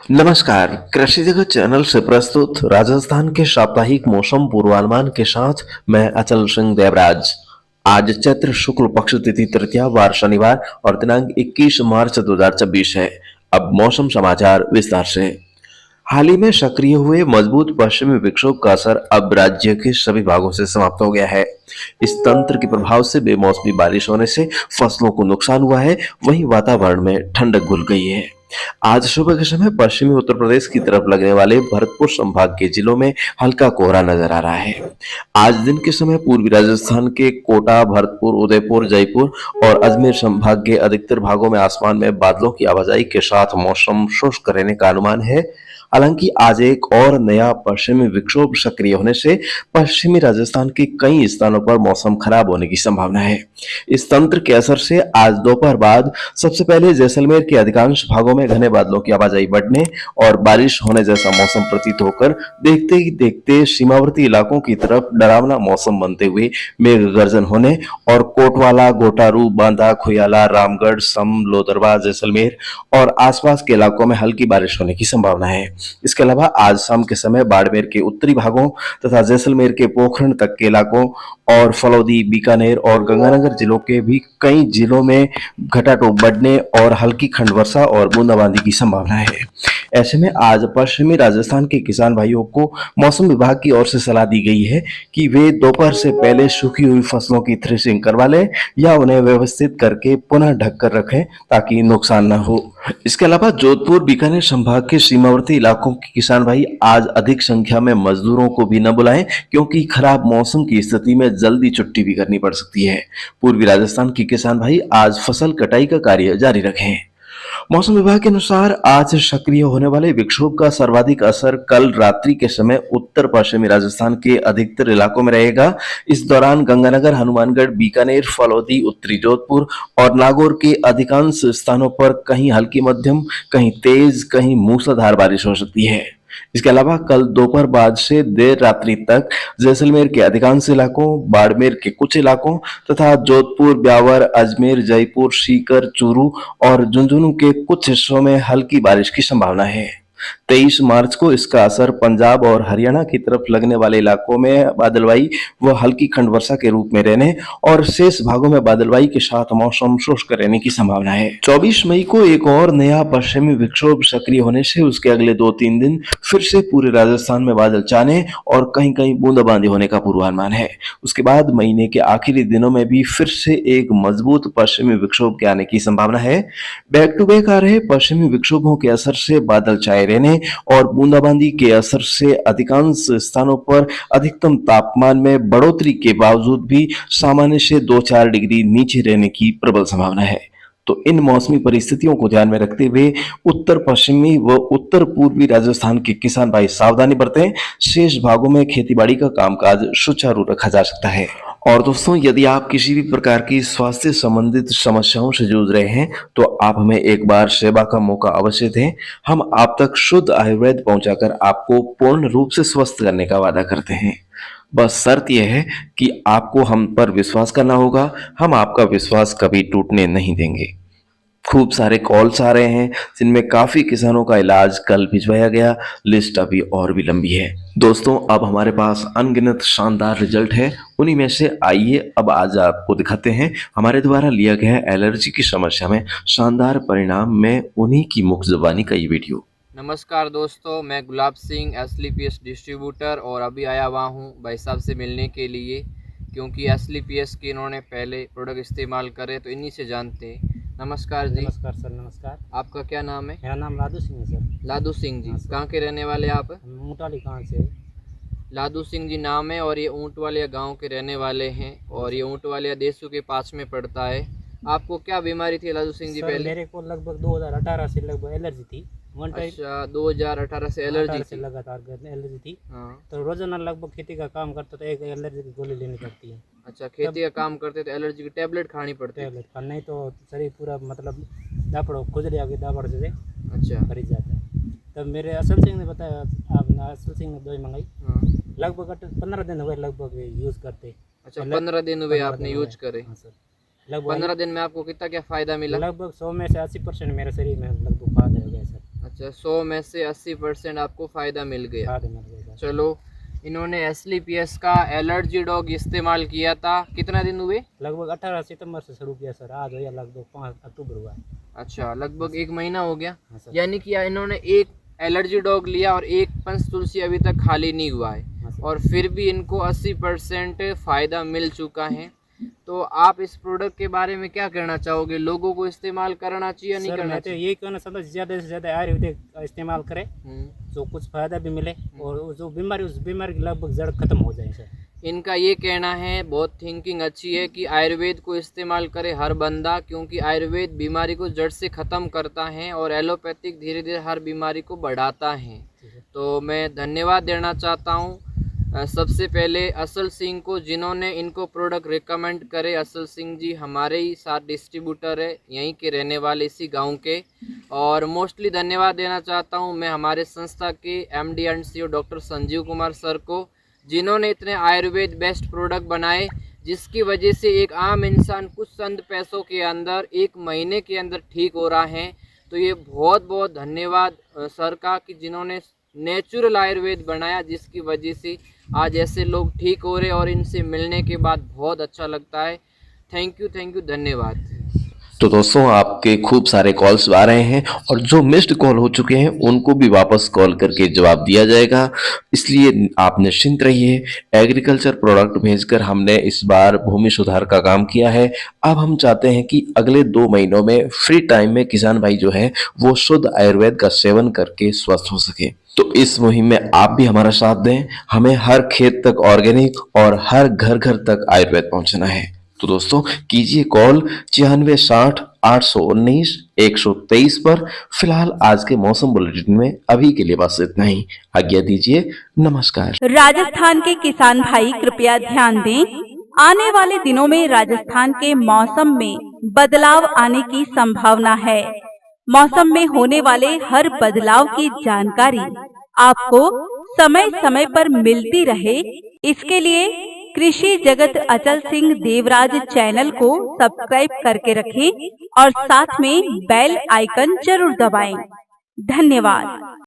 नमस्कार, कृषि जगत चैनल से प्रस्तुत राजस्थान के साप्ताहिक मौसम पूर्वानुमान के साथ मैं अचल सिंह देवराज। आज चैत्र शुक्ल पक्ष तिथि तृतीया वार शनिवार और दिनांक 21 मार्च 2026 है। अब मौसम समाचार विस्तार से। हाल ही में सक्रिय हुए मजबूत पश्चिमी विक्षोभ का असर अब राज्य के सभी भागों से समाप्त हो गया है। इस तंत्र के प्रभाव से बेमौसमी बारिश होने से फसलों को नुकसान हुआ है, वहीं वातावरण में ठंडक घुल गई है। आज सुबह के समय पश्चिमी उत्तर प्रदेश की तरफ लगने वाले भरतपुर संभाग के जिलों में हल्का कोहरा नजर आ रहा है। आज दिन के समय पूर्वी राजस्थान के कोटा, भरतपुर, उदयपुर, जयपुर और अजमेर संभाग के अधिकतर भागों में आसमान में बादलों की आवाजाही के साथ मौसम शुष्क रहने का अनुमान है। हालांकि आज एक और नया पश्चिमी विक्षोभ सक्रिय होने से पश्चिमी राजस्थान के कई स्थानों पर मौसम खराब होने की संभावना है। इस तंत्र के असर से आज दोपहर बाद सबसे पहले जैसलमेर के अधिकांश भागों में घने बादलों की आवाजाही बढ़ने और बारिश होने जैसा मौसम प्रतीत होकर देखते ही देखते सीमावर्ती इलाकों की तरफ डरावना मौसम बनते हुए मेघ गर्जन होने और कोटवाला, गोटारू, बांदा, खुयाला, रामगढ़, सम, लोदरवा, जैसलमेर और आसपास के इलाकों में हल्की बारिश होने की संभावना है। इसके अलावा आज शाम के समय बाड़मेर के उत्तरी भागों तथा जैसलमेर के पोखरण तक के इलाकों और फलौदी, बीकानेर और गंगानगर जिलों के भी कई जिलों में घटाटोप बढ़ने और हल्की खंड वर्षा और बूंदाबांदी की संभावना है। ऐसे में आज पश्चिमी राजस्थान के किसान भाइयों को मौसम विभाग की ओर से सलाह दी गई है कि वे दोपहर से पहले सूखी हुई फसलों की थ्रेसिंग करवा लें या उन्हें व्यवस्थित करके पुनः ढककर रखें ताकि नुकसान न हो। इसके अलावा जोधपुर, बीकानेर संभाग के सीमावर्ती इलाकों के किसान भाई आज अधिक संख्या में मजदूरों को भी न बुलाएं, क्योंकि खराब मौसम की स्थिति में जल्दी छुट्टी भी करनी पड़ सकती है। पूर्वी राजस्थान के किसान भाई आज फसल कटाई का कार्य जारी रखें। मौसम विभाग के अनुसार आज सक्रिय होने वाले विक्षोभ का सर्वाधिक असर कल रात्रि के समय उत्तर पश्चिमी राजस्थान के अधिकतर इलाकों में रहेगा। इस दौरान गंगानगर, हनुमानगढ़, बीकानेर, फलौदी, उत्तरी जोधपुर और नागौर के अधिकांश स्थानों पर कहीं हल्की मध्यम, कहीं तेज, कहीं मूसलाधार बारिश हो सकती है। इसके अलावा कल दोपहर बाद से देर रात्रि तक जैसलमेर के अधिकांश इलाकों, बाड़मेर के कुछ इलाकों तथा जोधपुर, ब्यावर, अजमेर, जयपुर, सीकर, चूरू और झुंझुनू के कुछ हिस्सों में हल्की बारिश की संभावना है। 23 मार्च को इसका असर पंजाब और हरियाणा की तरफ लगने वाले इलाकों में बादलवाई व हल्की खंड वर्षा के रूप में रहने और शेष भागों में बादलवाई के साथ मौसम शुष्क रहने की संभावना है। 24 मई को एक और नया पश्चिमी विक्षोभ सक्रिय होने से उसके अगले 2-3 दिन फिर से पूरे राजस्थान में बादल छाने और कहीं कहीं बूंदाबांदी होने का पूर्वानुमान है। उसके बाद महीने के आखिरी दिनों में भी फिर से एक मजबूत पश्चिमी विक्षोभ के आने की संभावना है। बैक टू बैक आ रहे पश्चिमी विक्षोभों के असर से बादल छाए रहने और बूंदाबांदी के असर से अधिकांश स्थानों पर अधिकतम तापमान में बढ़ोतरी के बावजूद भी सामान्य से 2-4 डिग्री नीचे रहने की प्रबल संभावना है। तो इन मौसमी परिस्थितियों को ध्यान में रखते हुए उत्तर पश्चिमी व उत्तर पूर्वी राजस्थान के किसान भाई सावधानी बरतें। शेष भागों में खेतीबाड़ी का कामकाज सुचारू रखा जा सकता है। और दोस्तों, यदि आप किसी भी प्रकार की स्वास्थ्य संबंधित समस्याओं से जूझ रहे हैं तो आप हमें एक बार सेवा का मौका अवश्य दें। हम आप तक शुद्ध आयुर्वेद पहुंचाकर आपको पूर्ण रूप से स्वस्थ करने का वादा करते हैं। बस शर्त यह है कि आपको हम पर विश्वास करना होगा। हम आपका विश्वास कभी टूटने नहीं देंगे। खूब सारे कॉल्स आ रहे हैं जिनमें काफी किसानों का इलाज कल भिजवाया गया। लिस्ट अभी और भी लंबी है। दोस्तों, अब हमारे पास अनगिनत शानदार रिजल्ट है। उन्हीं में से आइए अब आज आपको दिखाते हैं हमारे द्वारा लिया गया एलर्जी की समस्या में शानदार परिणाम में उन्हीं की मुख जुबानी का ये वीडियो। नमस्कार दोस्तों, मैं गुलाब सिंह SLPS डिस्ट्रीब्यूटर और अभी आया हुआ हूँ भाई साहब से मिलने के लिए, क्योंकि SLPS के इन्होंने पहले प्रोडक्ट इस्तेमाल करे तो इन्हीं से जानते हैं। नमस्कार जी। नमस्कार सर। नमस्कार। आपका क्या नाम है? मेरा नाम लादू सिंह है सर। लादू सिंह जी। हाँ सर। कहाँ के रहने वाले आप? मोटाली कहाँ से? लादू सिंह जी नाम है और ये ऊँट वालिया गाँव के रहने वाले हैं और ये ऊँट वालिया देसू के पास में पड़ता है। आपको क्या बीमारी थी लादू सिंह जी? सर, पहले मेरे को लगभग 2018 से लगभग एलर्जी थी। One time. अच्छा, 2018 से एलर्जी से थी? लगातार एलर्जी थी। हाँ। तो रोजाना लगभग खेती का काम करता तो एक एलर्जी की गोली लेनी पड़ती है। अच्छा, खेती का काम करते तो एलर्जी की टेबलेट खानी पड़ती है? टेबलेट का नहीं तो शरीर पूरा मतलब दापड़ो खुजली आगे दापड़ से अच्छा। भरी जाता है। तब मेरे असल सिंह ने बताया, आपने असल सिंह ने दवाई मंगाई। हाँ। लगभग 15 दिन हुए लगभग यूज़ करते। अच्छा, 15 दिन हुए आपने यूज करे? हाँ सर। लगभग 15 दिन में आपको कितना क्या फायदा मिला? लगभग 100 में से 80% मेरे शरीर में लगभग फायदा हो गया सर। अच्छा, 100 में से 80% आपको फ़ायदा मिल गया। खाद मिल गया। चलो, इन्होंने एसलीपीएस का एलर्जी डॉग इस्तेमाल किया था, कितना दिन हुए? लगभग 18 सितंबर से शुरू किया सर, आज हो या लगभग 5 अक्टूबर हुआ है। अच्छा, लगभग 1 महीना हो गया। हाँ सर। यानी कि इन्होंने एक एलर्जी डॉग लिया और एक पंचतुलसी अभी तक खाली नहीं हुआ है, हाँ सर। और फिर भी इनको 80% फ़ायदा मिल चुका है। तो आप इस प्रोडक्ट के बारे में क्या कहना चाहोगे? लोगों को इस्तेमाल करना चाहिए या नहीं सर करना मैं तो चाहिए? यही कहना चाहता हूँ ज़्यादा से ज़्यादा आयुर्वेदिक इस्तेमाल करें, जो कुछ फ़ायदा भी मिले और वो जो बीमारी उस बीमारी की लगभग जड़ खत्म हो जाए सर। इनका ये कहना है, बहुत थिंकिंग अच्छी है, कि आयुर्वेद को इस्तेमाल करे हर बंदा, क्योंकि आयुर्वेद बीमारी को जड़ से ख़त्म करता है और एलोपैथिक धीरे धीरे हर बीमारी को बढ़ाता है। तो मैं धन्यवाद देना चाहता हूँ सबसे पहले असल सिंह को, जिन्होंने इनको प्रोडक्ट रिकमेंड करे। असल सिंह जी हमारे ही साथ डिस्ट्रीब्यूटर है, यहीं के रहने वाले, इसी गांव के। और मोस्टली धन्यवाद देना चाहता हूं मैं हमारे संस्था के MD and CEO doctor Sanjeev Kumar sir को, जिन्होंने इतने आयुर्वेद बेस्ट प्रोडक्ट बनाए, जिसकी वजह से एक आम इंसान कुछ चंद पैसों के अंदर 1 महीने के अंदर ठीक हो रहा है। तो ये बहुत बहुत धन्यवाद सर का, कि जिन्होंने नेचुरल आयुर्वेद बनाया, जिसकी वजह से आज ऐसे लोग ठीक हो रहे, और इनसे मिलने के बाद बहुत अच्छा लगता है। थैंक यू, धन्यवाद। तो दोस्तों, आपके खूब सारे कॉल्स आ रहे हैं और जो मिस्ड कॉल हो चुके हैं उनको भी वापस कॉल करके जवाब दिया जाएगा, इसलिए आप निश्चिंत रहिए। एग्रीकल्चर प्रोडक्ट भेजकर हमने इस बार भूमि सुधार का काम किया है। अब हम चाहते हैं कि अगले 2 महीनों में फ्री टाइम में किसान भाई जो है वो शुद्ध आयुर्वेद का सेवन करके स्वस्थ हो सके। तो इस मुहिम में आप भी हमारा साथ दें। हमें हर खेत तक ऑर्गेनिक और हर घर घर तक आयुर्वेद पहुंचना है। तो दोस्तों, कीजिए कॉल 96 60 819 123 पर। फिलहाल आज के मौसम बुलेटिन में अभी के लिए बस इतना ही। आज्ञा दीजिए, नमस्कार। राजस्थान के किसान भाई कृपया ध्यान दें, आने वाले दिनों में राजस्थान के मौसम में बदलाव आने की संभावना है। मौसम में होने वाले हर बदलाव की जानकारी आपको समय समय पर मिलती रहे, इसके लिए कृषि जगत अचल सिंह देवराज चैनल को सब्सक्राइब करके रखें और साथ में बेल आइकन जरूर दबाएं। धन्यवाद।